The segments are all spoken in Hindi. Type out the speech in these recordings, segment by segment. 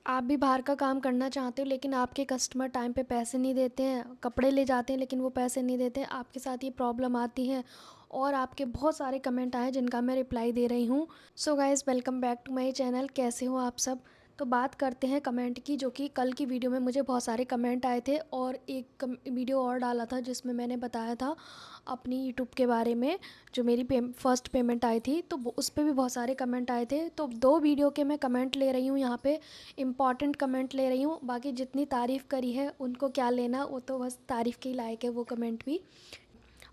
आप भी बाहर का काम करना चाहते हो लेकिन आपके कस्टमर टाइम पे पैसे नहीं देते हैं, कपड़े ले जाते हैं लेकिन वो पैसे नहीं देते हैं, आपके साथ ये प्रॉब्लम आती है और आपके बहुत सारे कमेंट आए जिनका मैं रिप्लाई दे रही हूँ। So guys, welcome back to my channel. कैसे हो आप सब? तो बात करते हैं कमेंट की, जो कि कल की वीडियो में मुझे बहुत सारे कमेंट आए थे और एक वीडियो और डाला था जिसमें मैंने बताया था अपनी यूट्यूब के बारे में, जो मेरी फर्स्ट पेमेंट आई थी, तो उस पर भी बहुत सारे कमेंट आए थे। तो दो वीडियो के मैं कमेंट ले रही हूँ यहाँ पे, इम्पॉर्टेंट कमेंट ले रही हूँ। बाकी जितनी तारीफ़ करी है उनको क्या लेना, वो तो बस तारीफ़ के ही लायक है वो कमेंट भी।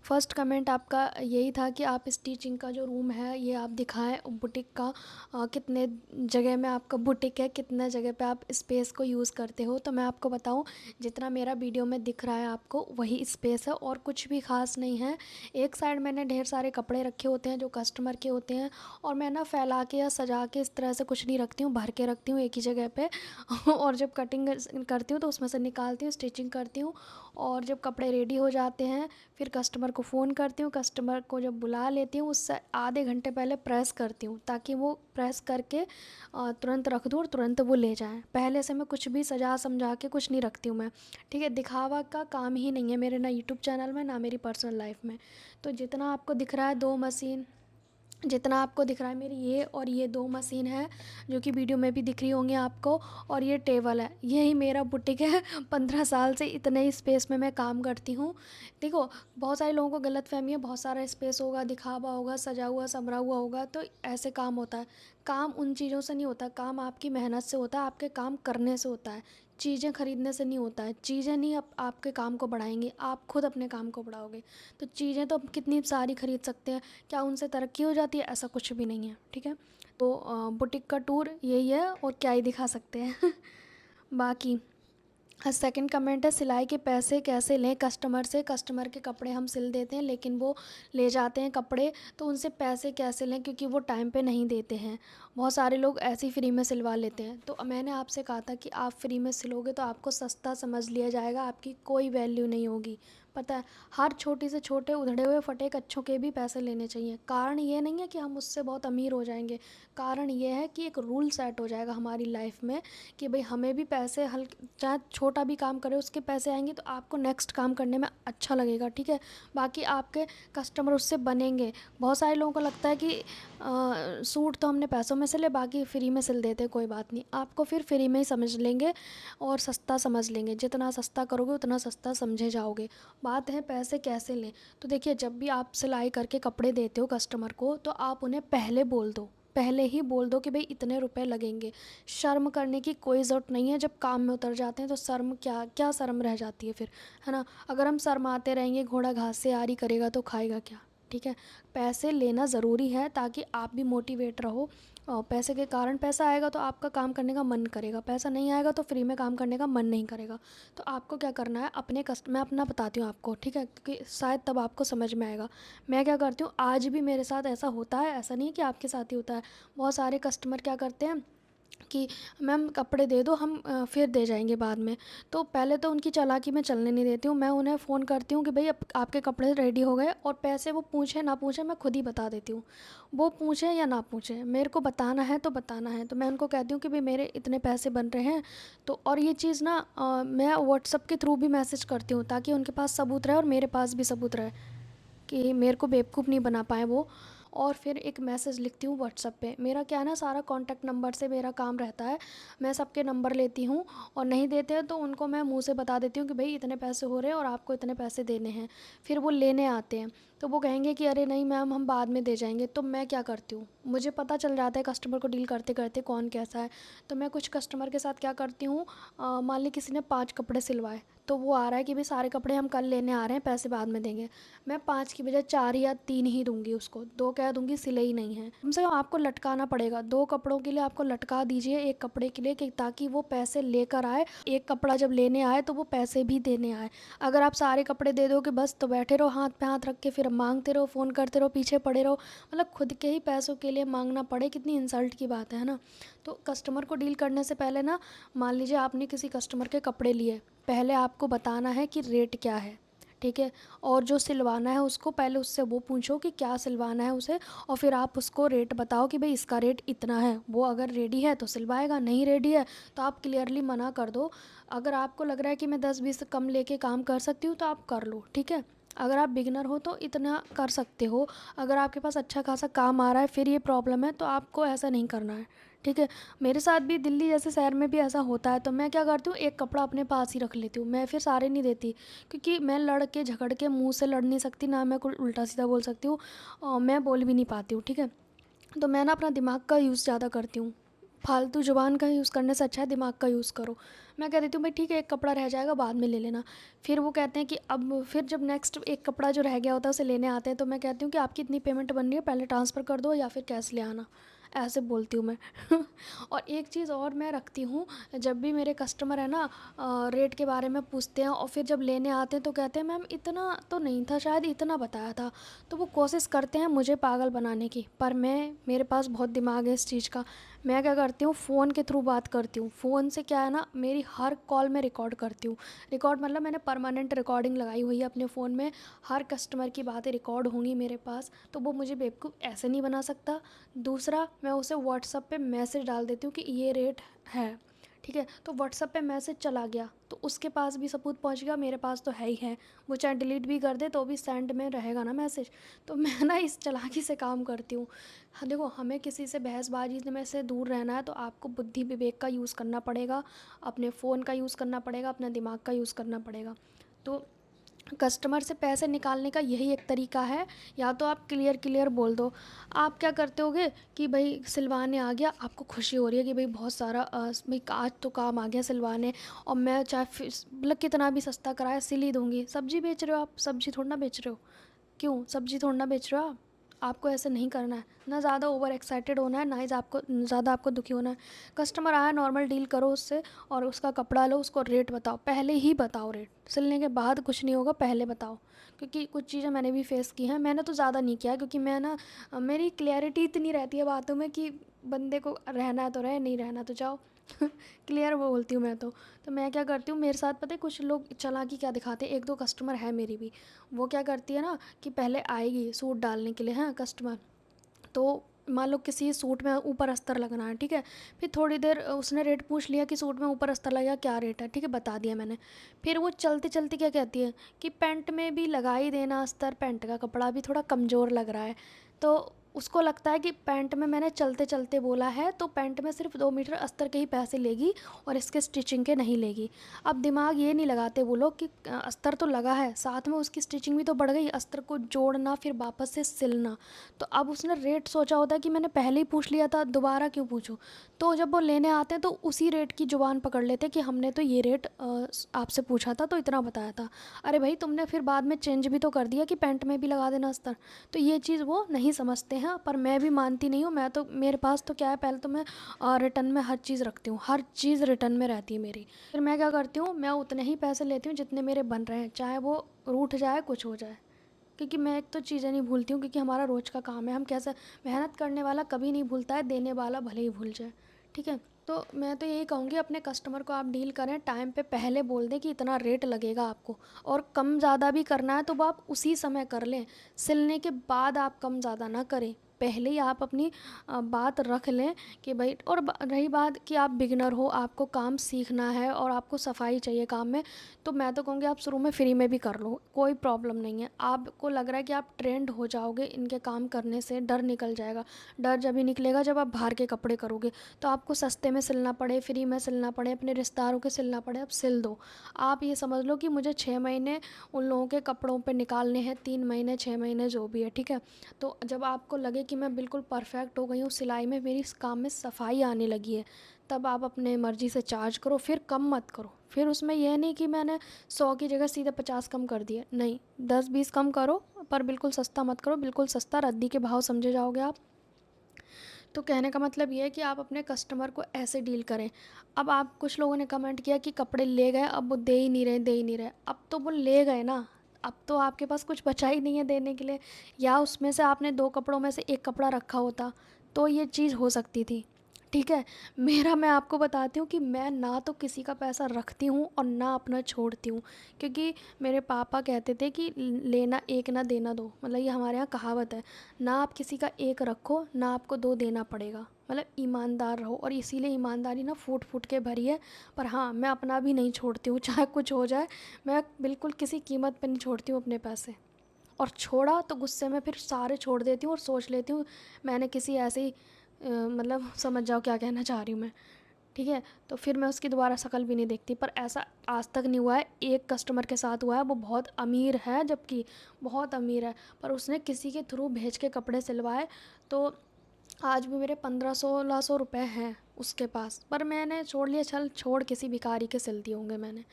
फर्स्ट कमेंट आपका यही था कि आप स्टिचिंग का जो रूम है ये आप दिखाएं बुटीक का, कितने जगह में आपका बुटीक है, कितने जगह पे आप स्पेस को यूज़ करते हो। तो मैं आपको बताऊं, जितना मेरा वीडियो में दिख रहा है आपको वही स्पेस है और कुछ भी ख़ास नहीं है। एक साइड मैंने ढेर सारे कपड़े रखे होते हैं जो कस्टमर के होते हैं, और मैं ना फैला के या सजा के इस तरह से कुछ नहीं रखती हूँ, भर के रखती हूँ एक ही जगह पे और जब कटिंग करती हूँ तो उसमें से निकालती हूँ, स्टिचिंग करती हूँ, और जब कपड़े रेडी हो जाते हैं फिर कस्टमर को फ़ोन करती हूँ। कस्टमर को जब बुला लेती हूँ उससे आधे घंटे पहले प्रेस करती हूँ ताकि वो प्रेस करके तुरंत रख दूँ और तुरंत वो ले जाएं। पहले से मैं कुछ भी सजा समझा के कुछ नहीं रखती हूँ मैं, ठीक है। दिखावा का काम ही नहीं है मेरे, ना यूट्यूब चैनल में ना मेरी पर्सनल लाइफ में। तो जितना आपको दिख रहा है दो मशीन, जितना आपको दिख रहा है मेरी ये और ये दो मशीन है जो कि वीडियो में भी दिख रही होंगी आपको, और ये टेबल है, यही मेरा बुटीक है। 15 साल से इतने ही स्पेस में मैं काम करती हूँ। देखो, बहुत सारे लोगों को गलतफहमी है, बहुत सारा स्पेस होगा, दिखावा होगा, सजा हुआ संवरा हुआ होगा, तो ऐसे काम होता है। काम उन चीज़ों से नहीं होता, काम आपकी मेहनत से होता है, आपके काम करने से होता है। चीज़ें खरीदने से नहीं होता है। चीज़ें नहीं आपके काम को बढ़ाएंगी, आप खुद अपने काम को बढ़ाओगे। तो चीज़ें तो कितनी सारी खरीद सकते हैं, क्या उनसे तरक्की हो जाती है? ऐसा कुछ भी नहीं है, ठीक है। तो बुटीक का टूर यही है और क्या ही दिखा सकते हैं। बाकी सेकंड कमेंट है, सिलाई के पैसे कैसे लें कस्टमर से? कस्टमर के कपड़े हम सिल देते हैं लेकिन वो ले जाते हैं कपड़े, तो उनसे पैसे कैसे लें क्योंकि वो टाइम पे नहीं देते हैं। बहुत सारे लोग ऐसे ही फ्री में सिलवा लेते हैं। तो मैंने आपसे कहा था कि आप फ्री में सिलोगे तो आपको सस्ता समझ लिया जाएगा, आपकी कोई वैल्यू नहीं होगी। पता है, हर छोटे से छोटे उधड़े हुए फटे कच्छों के भी पैसे लेने चाहिए। कारण ये नहीं है कि हम उससे बहुत अमीर हो जाएंगे, कारण ये है कि एक रूल सेट हो जाएगा हमारी लाइफ में कि भाई हमें भी पैसे, हल्के चाहे छोटा भी काम करे उसके पैसे आएंगे तो आपको नेक्स्ट काम करने में अच्छा लगेगा, ठीक है। बाकी आपके कस्टमर उससे बनेंगे। बहुत सारे लोगों को लगता है कि सूट तो हमने पैसों में सिले, बाकी फ्री में सिल देते, कोई बात नहीं, आपको फिर फ्री में ही समझ लेंगे और सस्ता समझ लेंगे। जितना सस्ता करोगे उतना सस्ता समझे जाओगे। बात है पैसे कैसे लें। तो देखिए, जब भी आप सिलाई करके कपड़े देते हो कस्टमर को तो आप उन्हें पहले बोल दो, पहले ही बोल दो कि भाई इतने रुपए लगेंगे। शर्म करने की कोई ज़रूरत नहीं है, जब काम में उतर जाते हैं तो शर्म क्या क्या शर्म रह जाती है फिर, है ना। अगर हम शर्माते रहेंगे, घोड़ा घास से आरी करेगा तो खाएगा क्या, ठीक है। पैसे लेना ज़रूरी है ताकि आप भी मोटिवेट रहो, और पैसे के कारण, पैसा आएगा तो आपका काम करने का मन करेगा, पैसा नहीं आएगा तो फ्री में काम करने का मन नहीं करेगा। तो आपको क्या करना है, अपने मैं अपना बताती हूँ आपको, ठीक है, क्योंकि शायद तब आपको समझ में आएगा। मैं क्या करती हूँ, आज भी मेरे साथ ऐसा होता है, ऐसा नहीं है कि आपके साथ ही होता है। बहुत सारे कस्टमर क्या करते हैं कि मैम कपड़े दे दो, हम फिर दे जाएंगे बाद में। तो पहले तो उनकी चालाकी में चलने नहीं देती हूँ, मैं उन्हें फ़ोन करती हूँ कि भाई अब आपके कपड़े रेडी हो गए, और पैसे वो पूछे ना पूछे मैं खुद ही बता देती हूँ। वो पूछे या ना पूछे, मेरे को बताना है तो बताना है, तो मैं उनको कहती हूँ कि भाई मेरे इतने पैसे बन रहे हैं। तो और ये चीज़ ना मैं व्हाट्सअप के थ्रू भी मैसेज करती हूँ ताकि उनके पास सबूत रहे और मेरे पास भी सबूत रहे कि मेरे को बेवकूफ़ नहीं बना पाए वो। और फिर एक मैसेज लिखती हूँ व्हाट्सअप पे। मेरा क्या है ना, सारा कॉन्टैक्ट नंबर से मेरा काम रहता है, मैं सबके नंबर लेती हूँ, और नहीं देते हैं तो उनको मैं मुंह से बता देती हूँ कि भाई इतने पैसे हो रहे हैं और आपको इतने पैसे देने हैं। फिर वो लेने आते हैं तो वो कहेंगे कि अरे नहीं मैम, हम बाद में दे जाएंगे। तो मैं क्या करती हूँ, मुझे पता चल जाता है कस्टमर को डील करते करते कौन कैसा है। तो मैं कुछ कस्टमर के साथ क्या करती हूँ, मान ली किसी ने 5 कपड़े सिलवाए, तो वो आ रहा है कि भाई सारे कपड़े हम कल लेने आ रहे हैं, पैसे बाद में देंगे। मैं 5 की बजाय 4 या 3 ही दूंगी उसको, 2 कह दूंगी सिले ही नहीं है। कम से कम आपको लटकाना पड़ेगा, 2 कपड़ों के लिए आपको लटका दीजिए एक कपड़े के लिए, कि ताकि वो पैसे लेकर आए। एक कपड़ा जब लेने आए तो वो पैसे भी देने आए। अगर आप सारे कपड़े दे दोगे बस, तो बैठे रहो हाथ पे हाथ रख के, फिर मांगते रहो, फ़ोन करते रहो, पीछे पड़े रहो, मतलब खुद के ही पैसों के लिए मांगना पड़े, कितनी इंसल्ट की बात है ना। तो कस्टमर को डील करने से पहले ना, मान लीजिए आपने किसी कस्टमर के कपड़े लिए, पहले आपको बताना है कि रेट क्या है, ठीक है। और जो सिलवाना है उसको पहले उससे वो पूछो कि क्या सिलवाना है उसे, और फिर आप उसको रेट बताओ कि भाई इसका रेट इतना है। वो अगर रेडी है तो सिलवाएगा, नहीं रेडी है तो आप क्लियरली मना कर दो। अगर आपको लग रहा है कि मैं 10-20 कम लेके काम कर सकती हूँ तो आप कर लो, ठीक है। अगर आप बिगिनर हो तो इतना कर सकते हो। अगर आपके पास अच्छा खासा काम आ रहा है फिर ये प्रॉब्लम है तो आपको ऐसा नहीं करना है, ठीक है। मेरे साथ भी दिल्ली जैसे शहर में भी ऐसा होता है, तो मैं क्या करती हूँ, एक कपड़ा अपने पास ही रख लेती हूँ, मैं फिर सारे नहीं देती। क्योंकि मैं लड़ के झगड़ के मुंह से लड़ नहीं सकती, ना मैं कोई उल्टा सीधा बोल सकती हूँ, और मैं बोल भी नहीं पाती हूँ, ठीक है। तो मैं ना अपना दिमाग का यूज़ ज़्यादा करती हूँ। फालतू ज़ुबान का यूज़ करने से अच्छा है दिमाग का यूज़ करो। मैं कह देती हूँ भाई ठीक है, एक कपड़ा रह जाएगा बाद में ले लेना। फिर वो कहते हैं कि अब फिर जब नेक्स्ट एक कपड़ा जो रह गया होता है उसे लेने आते हैं, तो मैं कहती हूँ कि आपकी इतनी पेमेंट बन रही है, पहले ट्रांसफ़र कर दो या फिर कैश ले आना, ऐसे बोलती हूँ मैं। और एक चीज़ और मैं रखती हूँ, जब भी मेरे कस्टमर है ना रेट के बारे में पूछते हैं और फिर जब लेने आते हैं तो कहते हैं मैम इतना तो नहीं था, शायद इतना बताया था। तो वो कोशिश करते हैं मुझे पागल बनाने की, पर मेरे पास बहुत दिमाग है इस चीज़ का। मैं क्या करती हूँ, फ़ोन के थ्रू बात करती हूँ। फ़ोन से क्या है ना, मेरी हर कॉल मैं रिकॉर्ड करती हूँ। रिकॉर्ड मतलब मैंने परमानेंट रिकॉर्डिंग लगाई हुई है अपने फ़ोन में। हर कस्टमर की बातें रिकॉर्ड होंगी मेरे पास, तो वो मुझे बेवकूफ़ ऐसे नहीं बना सकता। दूसरा, मैं उसे व्हाट्सएप पे मैसेज डाल देती हूँ कि ये रेट है, ठीक है। तो व्हाट्सएप पे मैसेज चला गया तो उसके पास भी सबूत पहुँच गया, मेरे पास तो है ही है। वो चाहे डिलीट भी कर दे तो भी सेंड में रहेगा ना मैसेज। तो मैं ना इस चालाकी से काम करती हूँ। हाँ, देखो हमें किसी से बहसबाजी में से दूर रहना है तो आपको बुद्धि विवेक का यूज़ करना पड़ेगा, अपने फ़ोन का यूज़ करना पड़ेगा, अपना दिमाग का यूज़ करना पड़ेगा। तो कस्टमर से पैसे निकालने का यही एक तरीका है, या तो आप क्लियर क्लियर बोल दो। आप क्या करते होगे कि भाई सिलवाने आ गया, आपको खुशी हो रही है कि भाई बहुत सारा भाई आज तो काम आ गया सिलवाने, और मैं चाहे मतलब कितना भी सस्ता कराए सिल ही दूँगी। सब्ज़ी बेच रहे हो आप, सब्ज़ी थोड़ा ना बेच रहे हो, क्यों सब्ज़ी थोड़ा ना बेच रहे हो आप। आपको ऐसे नहीं करना है, ना ज़्यादा ओवर एक्साइटेड होना है, ना ही आपको ज़्यादा आपको दुखी होना है। कस्टमर आया, नॉर्मल डील करो उससे, और उसका कपड़ा लो, उसको रेट बताओ, पहले ही बताओ रेट। सिलने के बाद कुछ नहीं होगा, पहले बताओ। क्योंकि कुछ चीज़ें मैंने भी फेस की हैं, मैंने तो ज़्यादा नहीं किया क्योंकि मैं ना मेरी क्लैरिटी इतनी रहती है बातों में कि बंदे को रहना है तो रहे, नहीं रहना तो जाओ। क्लियर बोलती हूँ मैं तो मैं क्या करती हूँ, मेरे साथ पता है कुछ लोग चालाकी क्या दिखाते हैं। एक दो कस्टमर है मेरी भी, वो क्या करती है ना कि पहले आएगी सूट डालने के लिए, हाँ कस्टमर, तो मान लो किसी सूट में ऊपर अस्तर लगना है, ठीक है। फिर थोड़ी देर उसने रेट पूछ लिया कि सूट में ऊपर अस्तर लगेगा, क्या रेट है, ठीक है बता दिया मैंने। फिर वो चलते चलते क्या कहती है कि पैंट में भी लगा ही देना अस्तर, पैंट का कपड़ा भी थोड़ा कमज़ोर लग रहा है। तो उसको लगता है कि पैंट में मैंने चलते चलते बोला है तो पैंट में सिर्फ 2 मीटर अस्तर के ही पैसे लेगी और इसके स्टिचिंग के नहीं लेगी। अब दिमाग ये नहीं लगाते वो लोग कि अस्तर तो लगा है, साथ में उसकी स्टिचिंग भी तो बढ़ गई, अस्तर को जोड़ना फिर वापस से सिलना। तो अब उसने रेट सोचा होता है कि मैंने पहले ही पूछ लिया था, दोबारा क्यों पूछूं। तो जब वो लेने आते हैं तो उसी रेट की जुबान पकड़ लेते हैं कि हमने तो ये रेट आपसे पूछा था तो इतना बताया था। अरे भाई तुमने फिर बाद में चेंज भी तो कर दिया कि पैंट में भी लगा देना अस्तर। तो ये चीज़ वो नहीं समझते हैं, पर मैं भी मानती नहीं हूँ। मैं तो मेरे पास तो क्या है, पहले तो मैं रिटर्न में हर चीज़ रखती हूँ, हर चीज़ रिटर्न में रहती है मेरी। फिर मैं क्या करती हूँ, मैं उतने ही पैसे लेती हूँ जितने मेरे बन रहे हैं, चाहे वो रूठ जाए कुछ हो जाए। क्योंकि मैं एक तो चीज़ें नहीं भूलती हूँ, क्योंकि हमारा रोज़ का काम है। हम कैसे, मेहनत करने वाला कभी नहीं भूलता है, देने वाला भले ही भूल जाए, ठीक है। तो मैं तो यही कहूँगी, अपने कस्टमर को आप डील करें टाइम पे, पहले बोल दें कि इतना रेट लगेगा आपको, और कम ज़्यादा भी करना है तो वो आप उसी समय कर लें। सिलने के बाद आप कम ज़्यादा ना करें, पहले ही आप अपनी बात रख लें कि भाई। और रही बात कि आप बिगिनर हो, आपको काम सीखना है और आपको सफाई चाहिए काम में, तो मैं तो कहूँगी आप शुरू में फ्री में भी कर लो, कोई प्रॉब्लम नहीं है। आपको लग रहा है कि आप ट्रेंड हो जाओगे इनके काम करने से, डर निकल जाएगा। डर जब ही निकलेगा जब आप बाहर के कपड़े करोगे। तो आपको सस्ते में सिलना पड़े, फ्री में सिलना पड़े, अपने रिश्तेदारों के सिलना पड़े, आप सिल दो। आप ये समझ लो कि मुझे 6 महीने उन लोगों के कपड़ों पे निकालने हैं, 3 महीने 6 महीने जो भी है, ठीक है। तो जब आपको लगे कि मैं बिल्कुल परफेक्ट हो गई हूँ सिलाई में, मेरी इस काम में सफाई आने लगी है, तब आप अपने मर्ज़ी से चार्ज करो, फिर कम मत करो। फिर उसमें यह नहीं कि मैंने 100 की जगह सीधे 50 कम कर दिए, नहीं, 10-20 कम करो, पर बिल्कुल सस्ता मत करो, बिल्कुल सस्ता रद्दी के भाव समझे जाओगे आप। तो कहने का मतलब ये है कि आप अपने कस्टमर को ऐसे डील करें। अब आप, कुछ लोगों ने कमेंट किया कि कपड़े ले गए, अब वो दे ही नहीं रहे, दे ही नहीं रहे। अब तो वो ले गए ना, अब तो आपके पास कुछ बचा ही नहीं है देने के लिए। या उसमें से आपने 2 कपड़ों में से एक कपड़ा रखा होता तो ये चीज़ हो सकती थी, ठीक है? मैं आपको बताती हूँ कि मैं ना तो किसी का पैसा रखती हूँ और ना अपना छोड़ती हूँ, क्योंकि मेरे पापा कहते थे कि लेना एक ना देना दो, मतलब ये हमारे यहाँ कहावत है, ना आप किसी का एक रखो ना आपको दो देना पड़ेगा, मतलब ईमानदार रहो। और इसीलिए ईमानदारी ना फूट फूट के भरी है। पर हाँ, मैं अपना भी नहीं छोड़ती हूँ, चाहे कुछ हो जाए, मैं बिल्कुल किसी कीमत पे नहीं छोड़ती हूँ अपने पैसे। और छोड़ा तो गुस्से में फिर सारे छोड़ देती हूँ और सोच लेती हूँ मैंने किसी ऐसे ही मतलब समझ जाओ क्या कहना चाह रही हूँ मैं, ठीक है? तो फिर मैं उसकी दोबारा शक्ल भी नहीं देखती। पर ऐसा आज तक नहीं हुआ है, एक कस्टमर के साथ हुआ है, वो बहुत अमीर है, जबकि बहुत अमीर है, पर उसने किसी के थ्रू भेज के कपड़े सिलवाए। तो आज भी मेरे 1500-1600 रुपये हैं उसके पास, पर मैंने छोड़ लिया, चल छोड़, किसी भिखारी के सिल दिए होंगे मैंने,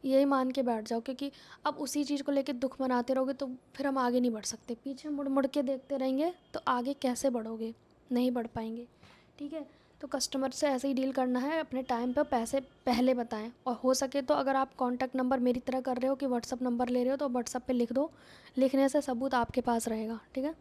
यही मान के बैठ जाओ। क्योंकि अब उसी चीज़ को लेके दुख मनाते रहोगे तो फिर हम आगे नहीं बढ़ सकते, पीछे मुड़ मुड़ के देखते रहेंगे तो आगे कैसे बढ़ोगे, नहीं बढ़ पाएंगे, ठीक है? तो कस्टमर से ऐसे ही डील करना है, अपने टाइम पर पैसे पहले बताएं। और हो सके तो अगर आप कॉन्टैक्ट नंबर मेरी तरह कर रहे हो कि व्हाट्सअप नंबर ले रहे हो तो व्हाट्सअप पे लिख दो, लिखने से सबूत आपके पास रहेगा, ठीक है?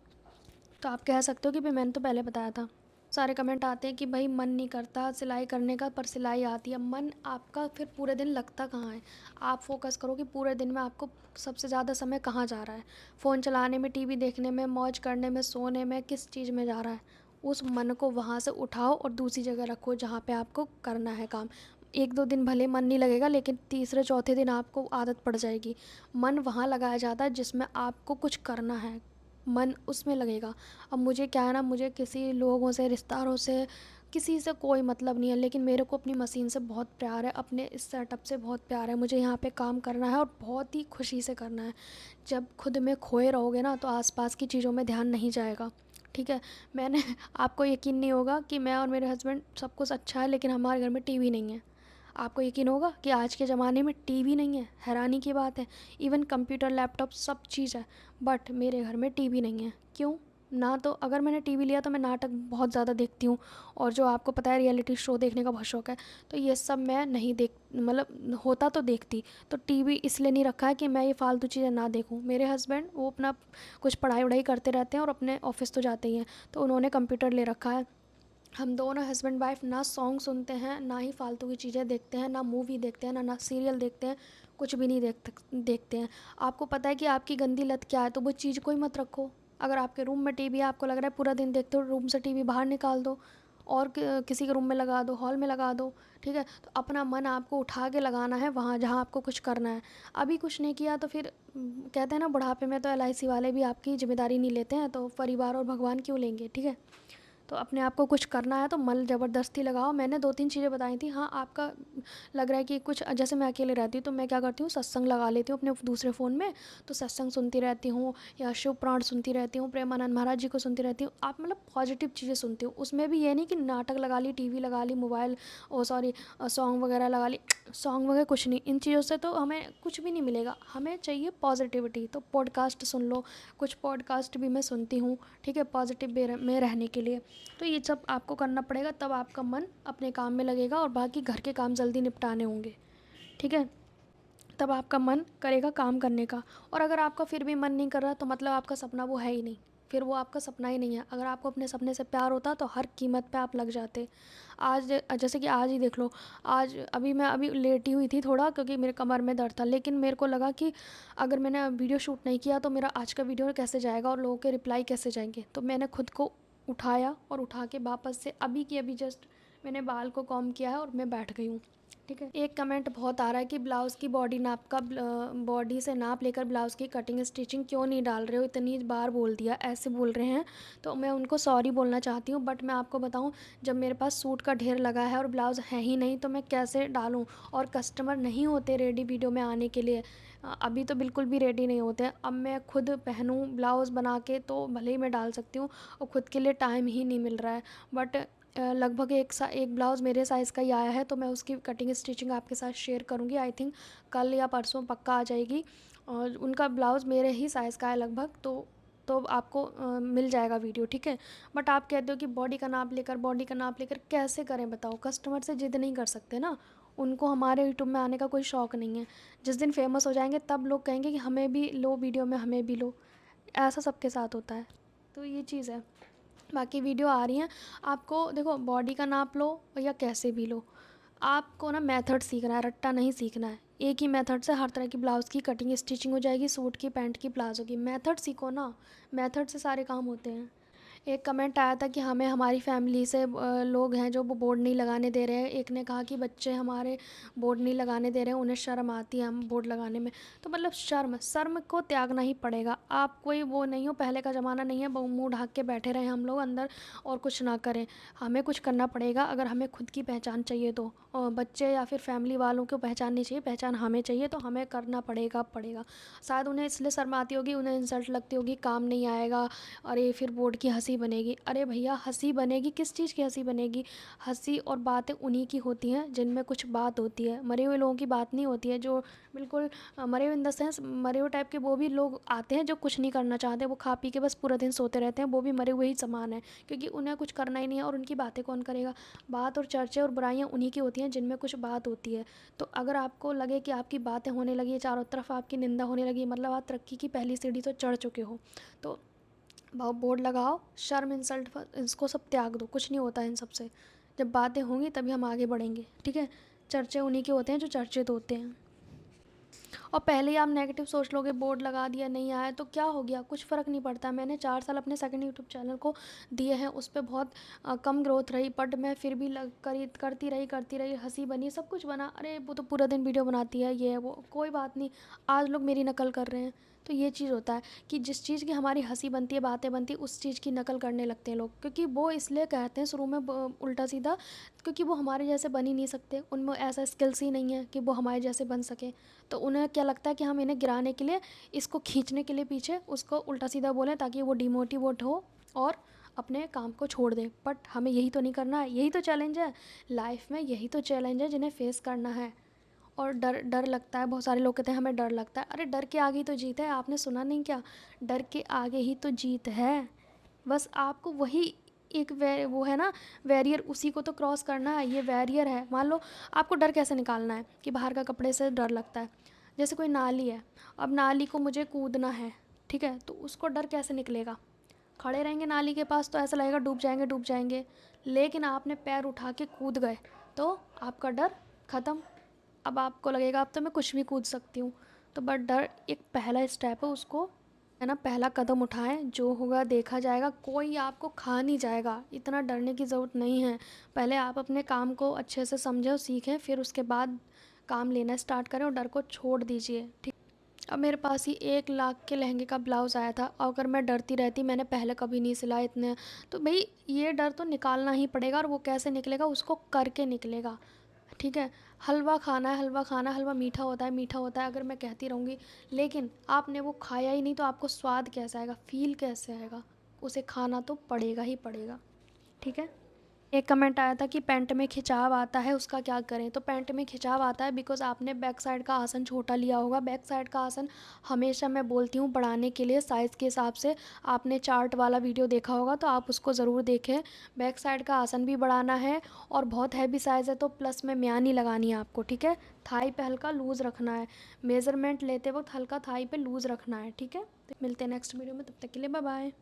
तो आप कह सकते हो कि भाई मैंने तो पहले बताया था। सारे कमेंट आते हैं कि भाई मन नहीं करता सिलाई करने का, पर सिलाई आती है। मन आपका फिर पूरे दिन लगता कहाँ है? आप फोकस करो कि पूरे दिन में आपको सबसे ज़्यादा समय कहाँ जा रहा है। फ़ोन चलाने में, टीवी देखने में, मौज करने में, सोने में, किस चीज़ में जा रहा है? उस मन को वहाँ से उठाओ और दूसरी जगह रखो जहाँ पे आपको करना है काम। 1-2 दिन भले मन नहीं लगेगा, लेकिन तीसरे चौथे दिन आपको आदत पड़ जाएगी। मन वहाँ लगाया जाता है जिसमें आपको कुछ करना है, मन उसमें लगेगा। अब मुझे क्या है ना, मुझे किसी लोगों से, रिश्तेदारों से, किसी से कोई मतलब नहीं है, लेकिन मेरे को अपनी मशीन से बहुत प्यार है, अपने इस सेटअप से बहुत प्यार है। मुझे यहाँ पे काम करना है और बहुत ही खुशी से करना है। जब खुद में खोए रहोगे ना तो आसपास की चीज़ों में ध्यान नहीं जाएगा, ठीक है? मैंने आपको यकीन नहीं होगा कि मैं और मेरे हस्बैंड सब कुछ अच्छा है, लेकिन हमारे घर में टीवी नहीं है। आपको यकीन होगा कि आज के ज़माने में टीवी नहीं है, हैरानी की बात है। इवन कंप्यूटर, लैपटॉप सब चीज़ है, बट मेरे घर में टीवी नहीं है। क्यों? ना तो अगर मैंने टीवी लिया तो मैं नाटक बहुत ज़्यादा देखती हूँ, और जो आपको पता है रियलिटी शो देखने का बहुत शौक है, तो ये सब मैं नहीं देख, मतलब होता तो देखती। तो टीवी इसलिए नहीं रखा है कि मैं ये फालतू चीज़ें ना देखूँ। मेरे हस्बैंड वो अपना कुछ पढ़ाई वढ़ाई करते रहते हैं और अपने ऑफिस तो जाते ही हैं, तो उन्होंने कंप्यूटर ले रखा है। हम दोनों हस्बैंड वाइफ ना सॉन्ग सुनते हैं, ना ही फालतू की चीज़ें देखते हैं, ना मूवी देखते हैं, ना सीरियल देखते हैं, कुछ भी नहीं देखते हैं। आपको पता है कि आपकी गंदी लत क्या है, तो वो चीज़ को ही मत रखो। अगर आपके रूम में टीवी है, आपको लग रहा है पूरा दिन देखते हो, रूम से टीवी बाहर निकाल दो और किसी के रूम में लगा दो, हॉल में लगा दो, ठीक है? तो अपना मन आपको उठा के लगाना है वहाँ जहाँ आपको कुछ करना है। अभी कुछ नहीं किया तो फिर कहते हैं ना, बुढ़ापे में तो LIC वाले भी आपकी जिम्मेदारी नहीं लेते हैं, तो परिवार और भगवान क्यों लेंगे, ठीक है? तो अपने आप को कुछ करना है तो मन ज़बरदस्ती लगाओ। मैंने 2-3 चीज़ें बताई थी। हाँ, आपका लग रहा है कि कुछ, जैसे मैं अकेले रहती हूँ तो मैं क्या करती हूँ, सत्संग लगा लेती हूँ अपने दूसरे फ़ोन में, तो सत्संग सुनती रहती हूँ, या शिव पुराण सुनती रहती हूँ, प्रेमानंद महाराज जी को सुनती रहती हूँ। आप मतलब पॉजिटिव चीज़ें सुनती हूँ, उसमें भी ये नहीं कि नाटक लगा ली, टीवी लगा ली, मोबाइल, ओ सॉरी, सॉन्ग वगैरह लगा ली। सॉन्ग वगैरह कुछ नहीं, इन चीज़ों से तो हमें कुछ भी नहीं मिलेगा, हमें चाहिए पॉजिटिविटी। तो पॉडकास्ट सुन लो, कुछ पॉडकास्ट भी मैं सुनती हूँ, ठीक है, पॉजिटिव में रहने के लिए। तो ये सब आपको करना पड़ेगा, तब आपका मन अपने काम में लगेगा और बाकी घर के काम जल्दी निपटाने होंगे, ठीक है? तब आपका मन करेगा काम करने का। और अगर आपका फिर भी मन नहीं कर रहा तो मतलब आपका सपना वो है ही नहीं, फिर वो आपका सपना ही नहीं है। अगर आपको अपने सपने से प्यार होता तो हर कीमत पे आप लग जाते। आज जैसे कि आज ही देख लो, आज मैं अभी लेटी हुई थी थोड़ा, क्योंकि मेरे कमर में दर्द था, लेकिन मेरे को लगा कि अगर मैंने वीडियो शूट नहीं किया तो मेरा आज का वीडियो कैसे जाएगा और लोगों के रिप्लाई कैसे जाएंगे। तो मैंने खुद को उठाया और उठा के वापस से अभी की अभी जस्ट मैंने बाल को कॉम्ब किया है और मैं बैठ गई हूँ, ठीक है? एक कमेंट बहुत आ रहा है कि ब्लाउज़ की बॉडी नाप का, बॉडी से नाप लेकर ब्लाउज़ की कटिंग स्टिचिंग क्यों नहीं डाल रहे हो, इतनी बार बोल दिया, ऐसे बोल रहे हैं। तो मैं उनको सॉरी बोलना चाहती हूँ, बट मैं आपको बताऊँ, जब मेरे पास सूट का ढेर लगा है और ब्लाउज़ है ही नहीं तो मैं कैसे डालूँ? और कस्टमर नहीं होते रेडी वीडियो में आने के लिए, अभी तो बिल्कुल भी रेडी नहीं होते हैं। अब मैं खुद पहनूँ ब्लाउज़ बना के तो भले ही मैं डाल सकती हूँ, और खुद के लिए टाइम ही नहीं मिल रहा है। बट लगभग एक ब्लाउज़ मेरे साइज़ का ही आया है, तो मैं उसकी कटिंग स्टिचिंग आपके साथ शेयर करूँगी। आई थिंक कल या परसों पक्का आ जाएगी, और उनका ब्लाउज़ मेरे ही साइज़ का है लगभग, तो आपको मिल जाएगा वीडियो, ठीक है? बट आप कहते हो कि बॉडी का नाप लेकर कैसे करें बताओ? कस्टमर से ज़िद नहीं कर सकते ना, उनको हमारे यूट्यूब में आने का कोई शौक़ नहीं है। जिस दिन फेमस हो जाएंगे तब लोग कहेंगे कि हमें भी लो वीडियो में, हमें भी लो। ऐसा सबके साथ होता है, तो ये चीज़ है। बाकी वीडियो आ रही हैं, आपको देखो बॉडी का नाप लो या कैसे भी लो, आपको ना मेथड सीखना है, रट्टा नहीं सीखना है। एक ही मेथड से हर तरह की ब्लाउज़ की कटिंग स्टिचिंग हो जाएगी, सूट की, पैंट की, प्लाजो की। मेथड सीखो ना, मेथड से सारे काम होते हैं। एक कमेंट आया था कि हमें हमारी फैमिली से लोग हैं जो वो बोर्ड नहीं लगाने दे रहे हैं। एक ने कहा कि बच्चे हमारे बोर्ड नहीं लगाने दे रहे हैं, उन्हें शर्म आती है हम बोर्ड लगाने में। तो मतलब शर्म शर्म को त्यागना ही पड़ेगा। आप कोई वो नहीं हो, पहले का ज़माना नहीं है मुँह ढक के बैठे रहें हम लोग अंदर और कुछ ना करें। हमें कुछ करना पड़ेगा अगर हमें खुद की पहचान चाहिए तो। बच्चे या फिर फैमिली वालों को पहचान नहीं चाहिए, पहचान हमें चाहिए, तो हमें करना पड़ेगा। शायद उन्हें इसलिए शर्म आती होगी, उन्हें इंसल्ट लगती होगी, काम नहीं आएगा, अरे फिर बोर्ड की हंसी बनेगी। अरे भैया हंसी बनेगी, किस चीज़ की हंसी बनेगी? हंसी और बातें उन्हीं की होती हैं जिनमें कुछ बात होती है, मरे हुए लोगों की बात नहीं होती है। जो बिल्कुल मरे हुए इन द सेंस मरे हुए टाइप के वो भी लोग आते हैं जो कुछ नहीं करना चाहते, वो खा पी के बस पूरा दिन सोते रहते हैं, वो भी मरे हुए ही समान है, क्योंकि उन्हें कुछ करना ही नहीं है और उनकी बातें कौन करेगा? बात और चर्चे और बुराइयां उन्हीं की होती हैं जिनमें कुछ बात होती है। तो अगर आपको लगे कि आपकी बातें होने लगी है, चारों तरफ आपकी निंदा होने लगी, मतलब आप तरक्की की पहली सीढ़ी तो चढ़ चुके हो। तो बोर्ड लगाओ, शर्म इंसल्ट इसको सब त्याग दो, कुछ नहीं होता इन सब से। जब बातें होंगी तभी हम आगे बढ़ेंगे, ठीक है? चर्चे उन्हीं के होते हैं जो चर्चित होते हैं। और पहले ही आप नेगेटिव सोच लोगे, बोर्ड लगा दिया नहीं आया तो क्या हो गया, कुछ फ़र्क नहीं पड़ता। मैंने 4 साल अपने सेकंड यूट्यूब चैनल को दिए हैं, उस पर बहुत कम ग्रोथ रही, बट मैं फिर भी करती रही, हंसी बनी, सब कुछ बना। अरे वो तो पूरा दिन वीडियो बनाती है, ये है वो, कोई बात नहीं। आज लोग मेरी नकल कर रहे हैं। तो ये चीज़ होता है कि जिस चीज़ की हमारी हंसी बनती है, बातें बनती है, उस चीज़ की नकल करने लगते हैं लोग, क्योंकि वो इसलिए कहते हैं शुरू में उल्टा सीधा, क्योंकि वो हमारे जैसे बन ही नहीं सकते, उनमें ऐसा स्किल्स ही नहीं है कि वो हमारे जैसे बन सके। तो उन्हें क्या लगता है कि हम इन्हें गिराने के लिए, इसको खींचने के लिए पीछे उसको उल्टा सीधा बोलें ताकि वो डिमोटिवेट हो और अपने काम को छोड़ दे। बट हमें यही तो नहीं करना है, यही तो चैलेंज है लाइफ में, यही तो चैलेंज है जिन्हें फेस करना है। और डर डर लगता है, बहुत सारे लोग कहते हैं हमें डर लगता है। अरे डर के आगे ही तो जीत है, आपने सुना नहीं क्या? डर के आगे ही तो जीत है। बस आपको वही एक वो है ना, बैरियर, उसी को तो क्रॉस करना है। ये बैरियर है। मान लो आपको डर कैसे निकालना है कि बाहर का कपड़े से डर लगता है। जैसे कोई नाली है, अब नाली को मुझे कूदना है, ठीक है, तो उसको डर कैसे निकलेगा? खड़े रहेंगे नाली के पास तो ऐसा लगेगा डूब जाएंगे, लेकिन आपने पैर उठा के कूद गए तो आपका डर ख़त्म। अब आपको लगेगा अब तो मैं कुछ भी कूद सकती हूँ। तो बट डर एक पहला स्टेप है, उसको है ना, पहला कदम उठाएं, जो होगा देखा जाएगा। कोई आपको खा नहीं जाएगा, इतना डरने की ज़रूरत नहीं है। पहले आप अपने काम को अच्छे से समझें और सीखें, फिर उसके बाद काम लेना स्टार्ट करें और डर को छोड़ दीजिए, ठीक। अब मेरे पास ही 1 लाख के लहंगे का ब्लाउज़ आया था, अगर मैं डरती रहती, मैंने पहले कभी नहीं सिला इतने, तो भाई ये डर तो निकालना ही पड़ेगा। और वो कैसे निकलेगा? उसको करके निकलेगा, ठीक है? हलवा खाना है, हलवा खाना, हलवा मीठा होता है, मीठा होता है, अगर मैं कहती रहूँगी, लेकिन आपने वो खाया ही नहीं तो आपको स्वाद कैसे आएगा, फ़ील कैसे आएगा? उसे खाना तो पड़ेगा ही पड़ेगा, ठीक है? एक कमेंट आया था कि पैंट में खिंचाव आता है, उसका क्या करें? तो पैंट में खिंचाव आता है बिकॉज़ आपने बैक साइड का आसन छोटा लिया होगा। बैक साइड का आसन हमेशा मैं बोलती हूँ बढ़ाने के लिए साइज़ के हिसाब से। आपने चार्ट वाला वीडियो देखा होगा तो आप उसको ज़रूर देखें। बैक साइड का आसन भी बढ़ाना है और बहुत हैवी साइज़ है तो प्लस में म्यानी लगानी है आपको, ठीक है? थाई पे हल्का लूज़ रखना है। मेज़रमेंट लेते वक्त हल्का थाई पे लूज़ रखना है, ठीक है? तो मिलते हैं नेक्स्ट वीडियो में, तब तक के लिए बाय बाय।